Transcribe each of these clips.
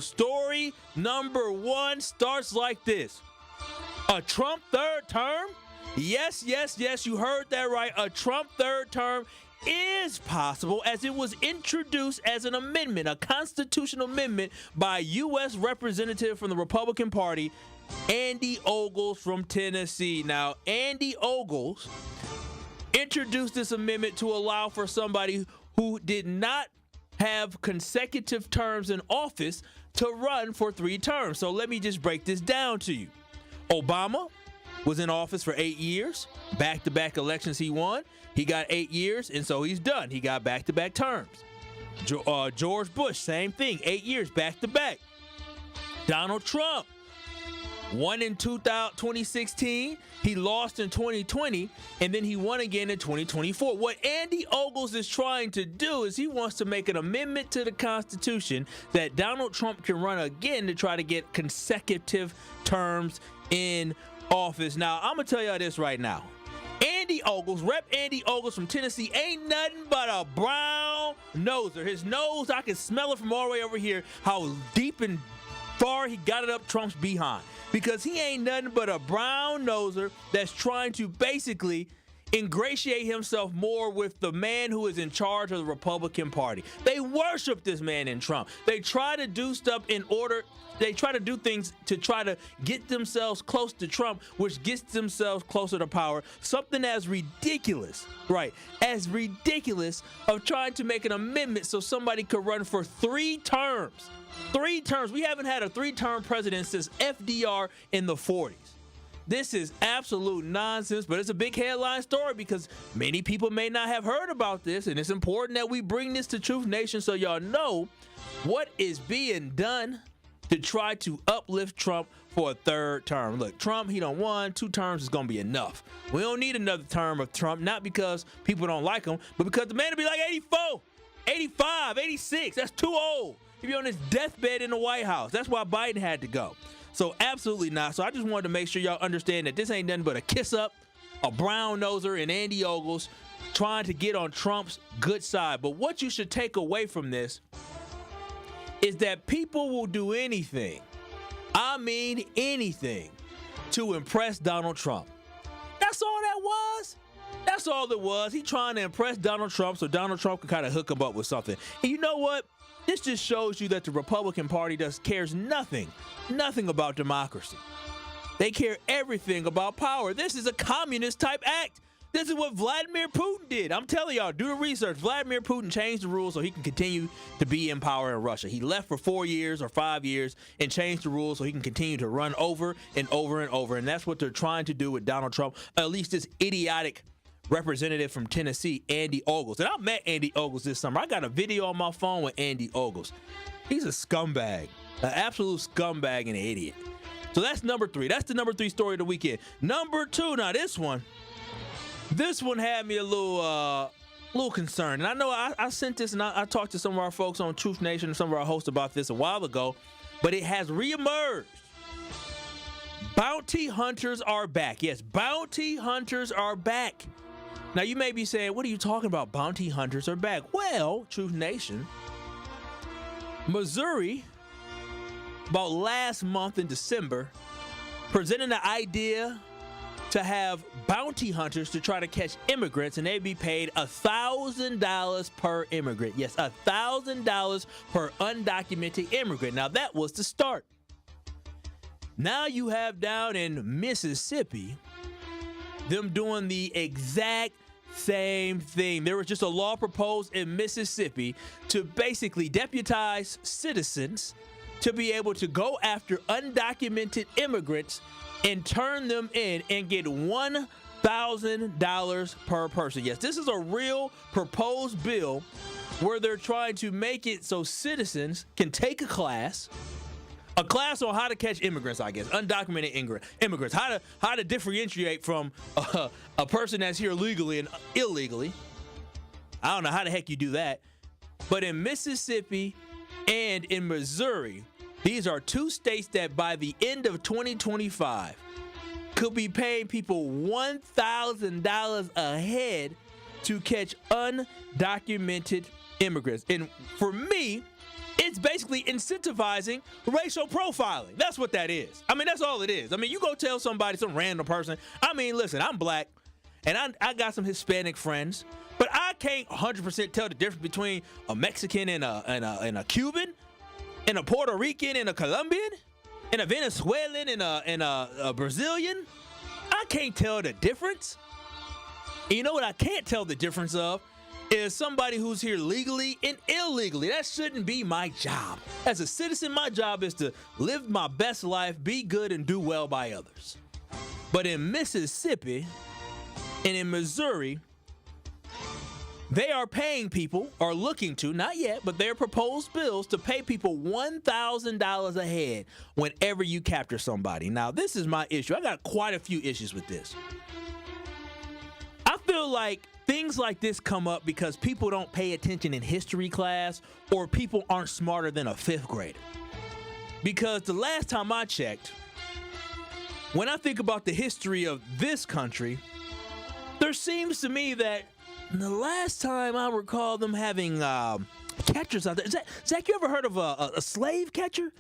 Story number one starts like this. A Trump third term? Yes, you heard that right. A Trump third term is possible as it was introduced as an amendment, a constitutional amendment by U.S. Representative from the Republican Party, Andy Ogles from Tennessee. Now, Andy Ogles introduced this amendment to allow for somebody who did not have consecutive terms in office to run for 3 terms. So let me just break this down to you. Obama was in office for 8 years, back-to-back elections he won. He got 8 years, and so he's done. He got back-to-back terms. George Bush, same thing, 8 years, back-to-back. Donald Trump won in 2016, he lost in 2020, and then he won again in 2024. What Andy Ogles is trying to do is he wants to make an amendment to the Constitution that Donald Trump can run again to try to get consecutive terms in office. Now, I'm going to tell y'all this right now. Andy Ogles, Rep. Andy Ogles from Tennessee, ain't nothing but a brown noser. His nose, I can smell it from all the way over here, how deep and far he got it up Trump's behind. Because he ain't nothing but a brown noser that's trying to basically ingratiate himself more with the man who is in charge of the Republican Party. They worship this man in Trump. They try to do stuff they try to do things to try to get themselves close to Trump, which gets themselves closer to power. Something as ridiculous, right, as ridiculous of trying to make an amendment so somebody could run for 3 terms. 3 terms. We haven't had a 3-term president since FDR in the 40s. This is absolute nonsense, but it's a big headline story because many people may not have heard about this, and it's important that we bring this to Truth Nation so y'all know what is being done to try to uplift Trump for a 3rd term. Look, Trump, he done won. 2 terms is going to be enough. We don't need another term of Trump, not because people don't like him, but because the man will be like 84, 85, 86. That's too old. He'll be on his deathbed in the White House. That's why Biden had to go. So absolutely not. So I just wanted to make sure y'all understand that this ain't nothing but a kiss up, a brown noser, and Andy Ogles trying to get on Trump's good side. But what you should take away from this is that people will do anything, I mean anything, to impress Donald Trump. That's all that was. That's all it was. He trying to impress Donald Trump so Donald Trump can kind of hook him up with something. And you know what? This just shows you that the Republican Party cares nothing about democracy. They care everything about power. This is a communist type act. This is what Vladimir Putin did. I'm telling y'all, do the research. Vladimir Putin changed the rules so he can continue to be in power in Russia. He left for 4 years or 5 years and changed the rules so he can continue to run over and over and over. And that's what they're trying to do with Donald Trump, at least this idiotic representative from Tennessee, Andy Ogles. And I met Andy Ogles this summer. I got a video on my phone with Andy Ogles. He's a scumbag, an absolute scumbag and an idiot. So that's number 3. That's the number 3 story of the weekend. Number 2, now this one had me a little concerned. And I know I sent this and I talked to some of our folks on Truth Nation and some of our hosts about this a while ago, but it has reemerged. Bounty hunters are back. Yes, bounty hunters are back. Now, you may be saying, what are you talking about? Bounty hunters are back. Well, Truth Nation, Missouri, about last month in December, presented the idea to have bounty hunters to try to catch immigrants, and they'd be paid $1,000 per immigrant. Yes, $1,000 per undocumented immigrant. Now, that was the start. Now you have down in Mississippi them doing the exact same thing. There was just a law proposed in Mississippi to basically deputize citizens to be able to go after undocumented immigrants and turn them in and get $1,000 per person. Yes, this is a real proposed bill where they're trying to make it so citizens can take a class on how to catch immigrants, I guess, undocumented immigrants, how to differentiate from a person that's here legally and illegally. I don't know how the heck you do that. But in Mississippi and in Missouri, these are 2 states that by the end of 2025 could be paying people $1,000 a head to catch undocumented immigrants. And for me, It's basically incentivizing racial profiling. That's what that is. I mean, that's all it is. I mean, you go tell somebody, some random person, I mean, listen, I'm black, and I got some Hispanic friends, but I can't 100% tell the difference between a Mexican and a Cuban, and a Puerto Rican and a Colombian, and a Venezuelan and a Brazilian. I can't tell the difference. And you know what I can't tell the difference of? Is somebody who's here legally and illegally. That shouldn't be my job. As a citizen, my job is to live my best life, be good, and do well by others. But in Mississippi and in Missouri, they are paying people, or looking to, not yet, but their proposed bills to pay people $1,000 a head whenever you capture somebody. Now, this is my issue. I got quite a few issues with this. I feel like things like this come up because people don't pay attention in history class, or people aren't smarter than a fifth grader. Because the last time I checked, when I think about the history of this country, there seems to me that the last time I recall them having catchers out there, Zach, you ever heard of a slave catcher?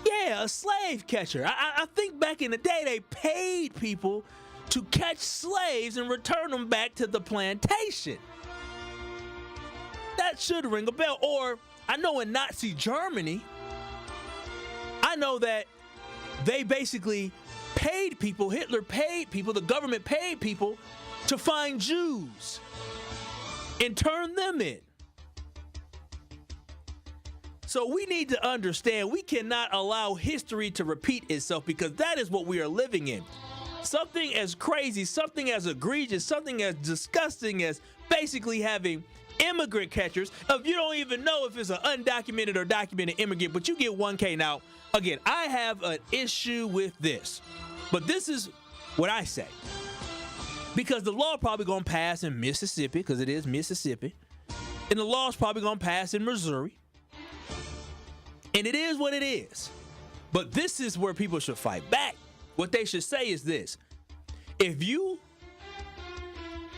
Yeah, a slave catcher. I think back in the day they paid people to catch slaves and return them back to the plantation. That should ring a bell. Or I know in Nazi Germany, I know that they basically paid people, Hitler paid people, the government paid people to find Jews and turn them in. So we need to understand we cannot allow history to repeat itself, because that is what we are living in. Something as crazy, something as egregious, something as disgusting as basically having immigrant catchers. If you don't even know if it's an undocumented or documented immigrant, but you get 1K. Now, again, I have an issue with this, but this is what I say. Because the law probably going to pass in Mississippi, because it is Mississippi, and the law is probably going to pass in Missouri, and it is what it is. But this is where people should fight back. What they should say is this: if you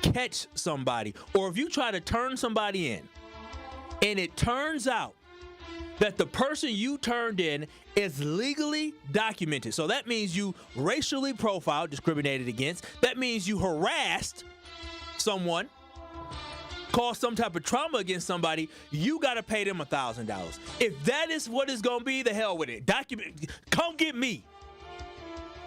catch somebody, or if you try to turn somebody in, and it turns out that the person you turned in is legally documented, so that means you racially profiled, discriminated against, that means you harassed someone, caused some type of trauma against somebody, you got to pay them $1,000. If that is what it's going to be, the hell with it. Come get me.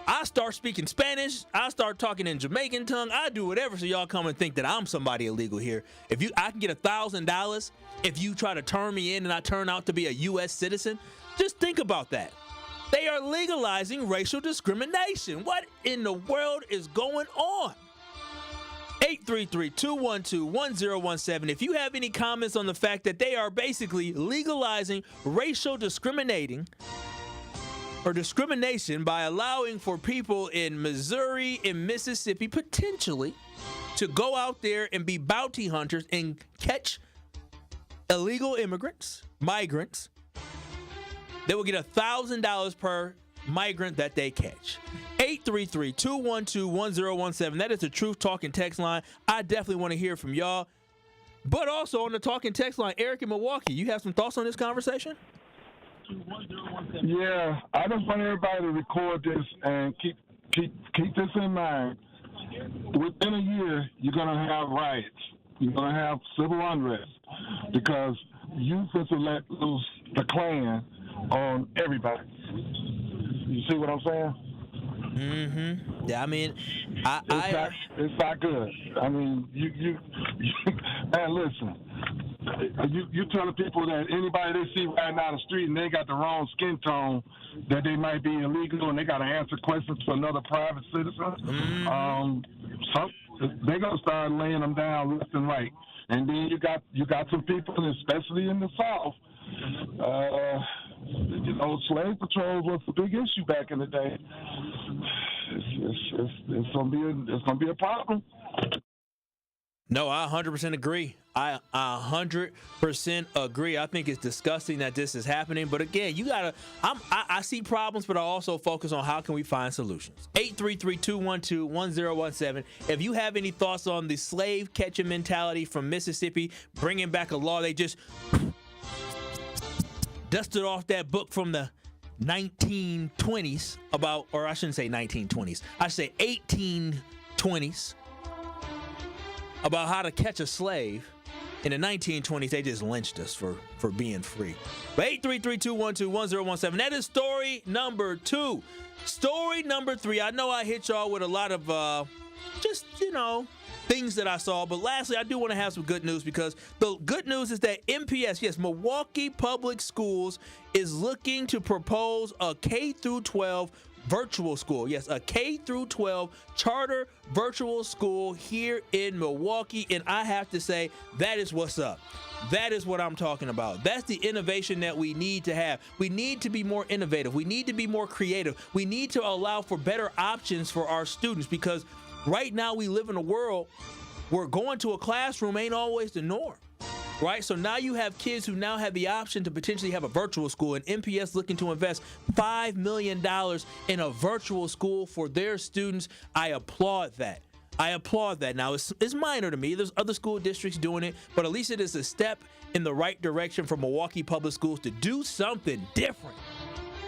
I start speaking Spanish. I start talking in Jamaican tongue. I do whatever so y'all come and think that I'm somebody illegal here. I can get $1,000 if you try to turn me in and I turn out to be a U.S. citizen. Just think about that. They are legalizing racial discrimination. What in the world is going on? 833-212-1017. If you have any comments on the fact that they are basically legalizing racial discrimination by allowing for people in Missouri and Mississippi potentially to go out there and be bounty hunters and catch illegal immigrants, migrants, they will get $1,000 per migrant that they catch. 833-212-1017. That is the Truth Talking text line. I definitely want to hear from y'all. But also on the Talking text line, Eric in Milwaukee, you have some thoughts on this conversation? Yeah, I just want everybody to record this and keep this in mind. Within a year, you're going to have riots. You're going to have civil unrest because you just let loose the Klan on everybody. You see what I'm saying? Mm-hmm. Yeah, I mean, it's not good. I mean, you man, listen. You telling people that anybody they see riding down the street and they got the wrong skin tone, that they might be illegal and they got to answer questions to another private citizen. Mm-hmm. They're gonna start laying them down left and right. And then you got some people, especially in the South. Slave patrols was a big issue back in the day. It's gonna be a problem. No, I 100% agree. I 100% agree. I think it's disgusting that this is happening. But again, I see problems, but I also focus on how can we find solutions. 833-212-1017. If you have any thoughts on the slave catching mentality from Mississippi, bringing back a law, they just dusted off that book from the 1920s about, or I shouldn't say 1920s, I should say 1820s, about how to catch a slave. In the 1920s, they just lynched us for being free. But 833-212-1017, that is story number 2. Story number 3, I know I hit y'all with a lot of things that I saw, but lastly, I do want to have some good news, because the good news is that MPS, yes, Milwaukee Public Schools, is looking to propose a K-12 virtual school. Yes, a K-12 charter virtual school here in Milwaukee, and I have to say, that is what's up. That is what I'm talking about. That's the innovation that we need to have. We need to be more innovative. We need to be more creative. We need to allow for better options for our students, because right now we live in a world where going to a classroom ain't always the norm. Right? So now you have kids who now have the option to potentially have a virtual school, and MPS looking to invest $5 million in a virtual school for their students. I applaud that. Now, it's minor to me. There's other school districts doing it, but at least it is a step in the right direction for Milwaukee Public Schools to do something different.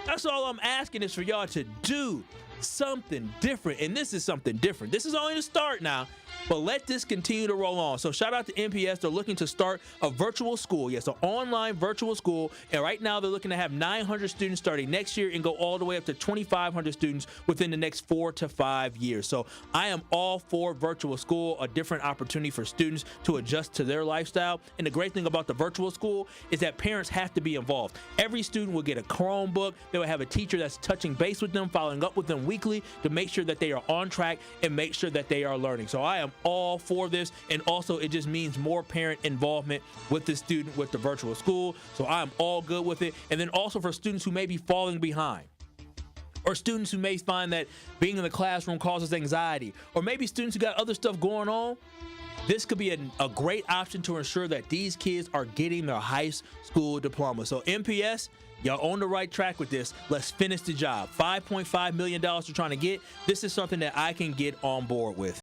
That's all I'm asking, is for y'all to do something different, and this is something different. This is only the start now, but let this continue to roll on. So shout out to MPS. They're looking to start a virtual school. Yes, an online virtual school, and right now they're looking to have 900 students starting next year and go all the way up to 2,500 students within the next 4 to 5 years. So I am all for virtual school, a different opportunity for students to adjust to their lifestyle. And the great thing about the virtual school is that parents have to be involved. Every student will get a Chromebook. They will have a teacher that's touching base with them, following up with them weekly to make sure that they are on track and make sure that they are learning. So I am all for this, and also it just means more parent involvement with the student with the virtual school. So I'm all good with it. And then also for students who may be falling behind, or students who may find that being in the classroom causes anxiety, or maybe students who got other stuff going on, this could be a great option to ensure that these kids are getting their high school diploma. So MPS, y'all on the right track with this. Let's finish the job. $5.5 million you're trying to get. This is something that I can get on board with.